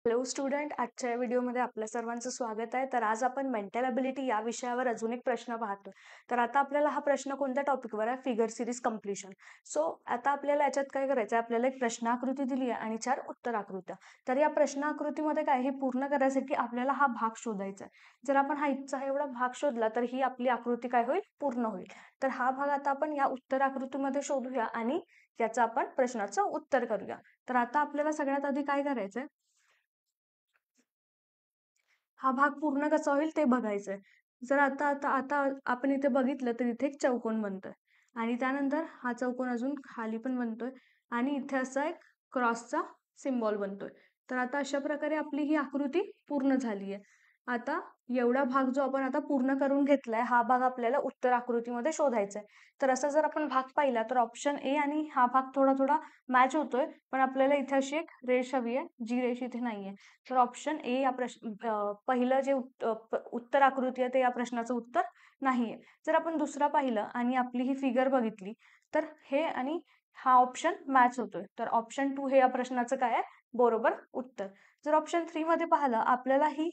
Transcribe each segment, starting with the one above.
Hello student, आजच्या व्हिडिओमध्ये आपल्या सर्वांचं स्वागत आहे. तर आज आपण मेंटल ॲबिलिटी या विषयावर अजून एक प्रश्न पाहतो. तर आता आपल्याला हा प्रश्न कोणत्या टॉपिकवर आहे? Figure series completion. सो आता आपल्याला याच्यात काय करायचं आहे? आपल्याला एक प्रश्नाकृती दिली आहे आणि 4 उत्तराकृत्या. तर या प्रश्नाकृतीमध्ये काय हे पूर्ण करायसाठी आपल्याला हा भाग शोधायचा आहे. जर आपण हा इथचा एवढा भाग शोधला तर ही आपली आकृती काय होईल? पूर्ण होईल. तर हा भाग आता आपण या उत्तराकृतीमध्ये शोधूया आणि याचं आपण प्रश्नाचं उत्तर करूया. तर आता आपल्याला सगळ्यात आधी काय करायचंय? हा भाग पूर्ण कसा होईल ते बघायचंय. जर आता आता आता आपण इथे बघितलं तर इथे एक चौकोन बनतोय आणि त्यानंतर हा चौकोन अजून खाली पण बनतोय आणि इथे असा एक क्रॉसचा सिम्बॉल बनतोय. तर आता अशा प्रकारे आपली ही आकृती पूर्ण झाली आहे. आता एवढा भाग जो आपण आता पूर्ण करून घेतलाय हा भाग आपल्याला उत्तर आकृतीमध्ये शोधायचा आहे. तर असा जर आपण भाग पाहिला तर ऑप्शन ए आणि हा भाग थोडा थोडा मॅच होतोय, पण आपल्याला इथे अशी एक रेष हवी आहे, जी रेष इथे नाहीये. तर ऑप्शन ए या पहिलं जे उत्तर आकृती आहे ते या प्रश्नाचं उत्तर नाहीये. जर आपण दुसरा पाहिलं आणि आपली ही फिगर बघितली तर हे आणि हा ऑप्शन मॅच होतोय. तर ऑप्शन 2 हे या प्रश्नाचं काय आहे? बरोबर उत्तर. जर ऑप्शन 3 मध्ये पाहिलं आपल्याला ही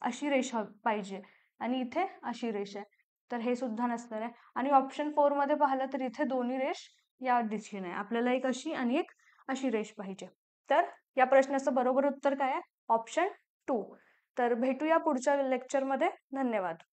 अशी रेष पाहिजे आणि इथे अशी रेष आहे. तर हे सुद्धा नसणार आहे. आणि ऑप्शन 4 मध्ये पाहिलं तर इथे दोन्ही रेष या दिशेने आहे. आपल्याला एक अशी आणि एक अशी रेष पाहिजे. तर या प्रश्नाचं बरोबर उत्तर काय आहे? ऑप्शन 2. तर भेटूया पुढच्या लेक्चरमध्ये. धन्यवाद.